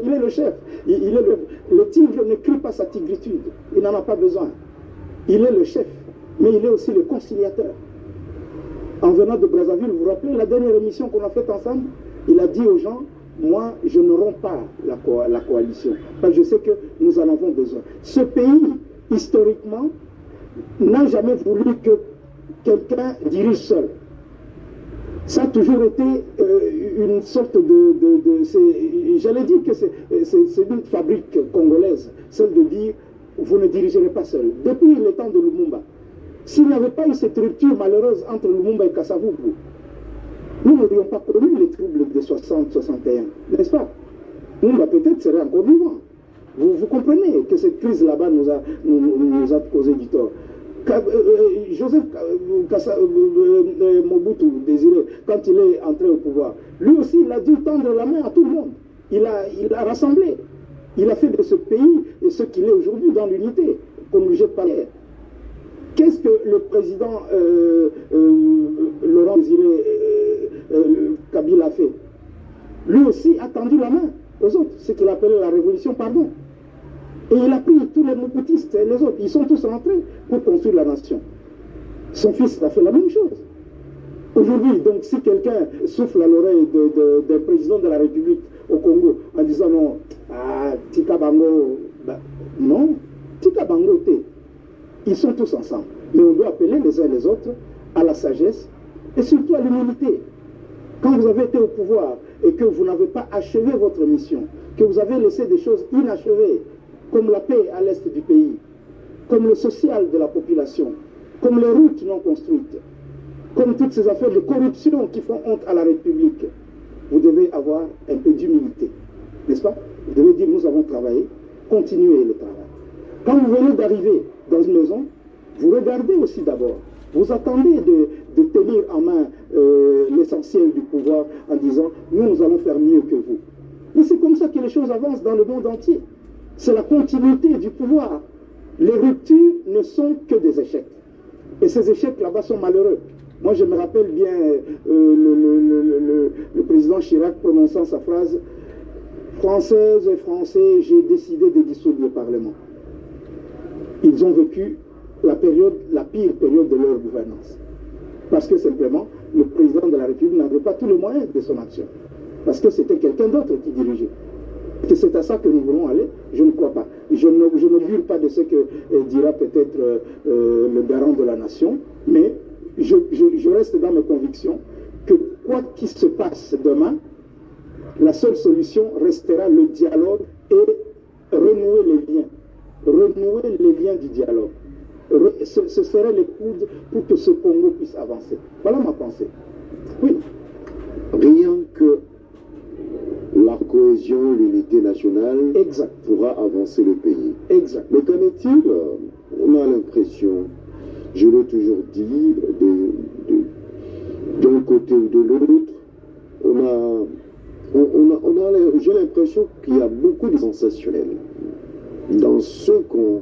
il est le chef. Le tigre ne crie pas sa tigritude. Il n'en a pas besoin. Il est le chef, mais il est aussi le conciliateur. En venant de Brazzaville, vous vous rappelez la dernière émission qu'on a faite ensemble? Il a dit aux gens, moi, je ne romps pas la coalition, parce que je sais que nous en avons besoin. Ce pays, historiquement, n'a jamais voulu que quelqu'un dirige seul. Ça a toujours été une sorte j'allais dire que c'est une fabrique congolaise, celle de dire, vous ne dirigerez pas seul. Depuis le temps de Lumumba, s'il n'y avait pas eu cette rupture malheureuse entre Lumumba et Kasavubu, nous n'aurions pas connu les troubles de 60-61, n'est-ce pas? Lumumba peut-être serait encore vivant. Vous comprenez que cette crise là-bas nous a causé du tort. Joseph Mobutu, Désiré, quand il est entré au pouvoir, lui aussi, il a dû tendre la main à tout le monde. Il a rassemblé. Il a fait de ce pays ce qu'il est aujourd'hui dans l'unité, qu'on ne jette pas l'air. Qu'est-ce que le président Laurent Désiré Kabila a fait? Lui aussi a tendu la main aux autres, ce qu'il appelait la révolution pardon. Et il a pris tous les mobutistes et les autres. Ils sont tous rentrés pour construire la nation. Son fils a fait la même chose. Aujourd'hui, donc, si quelqu'un souffle à l'oreille d'un président de la République au Congo en disant non, Tika Bango, non, Tika Bango, ils sont tous ensemble. Mais on doit appeler les uns les autres à la sagesse et surtout à l'humilité. Quand vous avez été au pouvoir et que vous n'avez pas achevé votre mission, que vous avez laissé des choses inachevées, comme la paix à l'est du pays, comme le social de la population, comme les routes non construites, comme toutes ces affaires de corruption qui font honte à la République, vous devez avoir un peu d'humilité, n'est-ce pas? Vous devez dire, nous avons travaillé, continuez le travail. Quand vous venez d'arriver dans une maison, vous regardez aussi d'abord, vous attendez de tenir en main l'essentiel du pouvoir en disant, nous allons faire mieux que vous. Mais c'est comme ça que les choses avancent dans le monde entier. C'est la continuité du pouvoir. Les ruptures ne sont que des échecs. Et ces échecs là-bas sont malheureux. Moi, je me rappelle bien le président Chirac prononçant sa phrase « Françaises et Français, j'ai décidé de dissoudre le Parlement ». Ils ont vécu la pire période de leur gouvernance. Parce que simplement, le président de la République n'avait pas tous les moyens de son action. Parce que c'était quelqu'un d'autre qui dirigeait. Que c'est à ça que nous voulons aller, je ne crois pas. Je n'augure pas de ce que dira peut-être le garant de la nation, mais je reste dans mes convictions que quoi qu'il se passe demain, la seule solution restera le dialogue et renouer les liens du dialogue. Ce serait les coudes pour que ce Congo puisse avancer. Voilà ma pensée. Oui. Rien que la cohésion, l'unité nationale pourra avancer le pays. Exact. Mais qu'en est-il? On a l'impression, je l'ai toujours dit, d'un côté ou de l'autre, j'ai l'impression qu'il y a beaucoup de sensationnel dans ce qu'on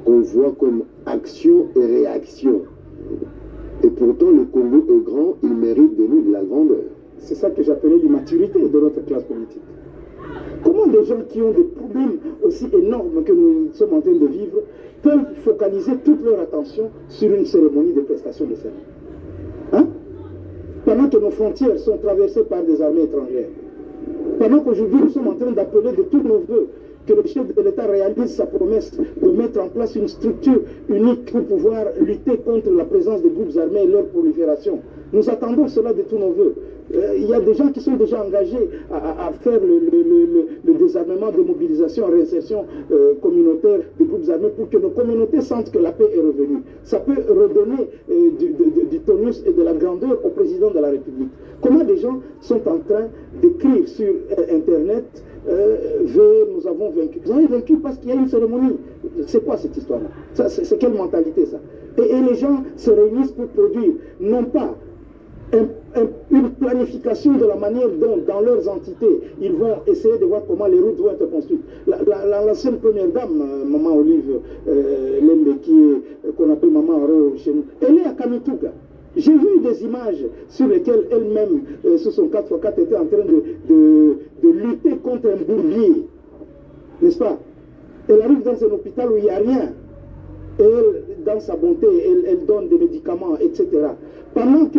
voit comme action et réaction. Et pourtant, le Congo est grand, il mérite de nous de la grandeur. C'est ça que j'appelais l'immaturité de notre classe politique. Comment des gens qui ont des problèmes aussi énormes que nous sommes en train de vivre peuvent focaliser toute leur attention sur une cérémonie de prestation de serment? Hein? Pendant que nos frontières sont traversées par des armées étrangères. Pendant qu'aujourd'hui nous sommes en train d'appeler de tous nos voeux que le chef de l'État réalise sa promesse de mettre en place une structure unique pour pouvoir lutter contre la présence des groupes armés et leur prolifération. Nous attendons cela de tous nos voeux. Il y a des gens qui sont déjà engagés à faire le désarmement, de mobilisation, réinsertion communautaire des groupes armés pour que nos communautés sentent que la paix est revenue. Ça peut redonner du tonus et de la grandeur au président de la République. Comment des gens sont en train d'écrire sur Internet nous avons vaincu. Vous avez vaincu parce qu'il y a une cérémonie. C'est quoi cette histoire-là? C'est quelle mentalité ça? Et les gens se réunissent pour produire, non pas une planification de la manière dont, dans leurs entités, ils vont essayer de voir comment les routes vont être construites. L'ancienne première dame, Maman Olive Lembe, qu'on appelle Maman Aro chez nous, elle est à Kamituga. J'ai vu des images sur lesquelles elle-même, sur son 4x4, était en train de lutter contre un bourbier. n'est-ce pas? Elle arrive dans un hôpital où il n'y a rien. Et elle, dans sa bonté, elle donne des médicaments, etc. Pendant que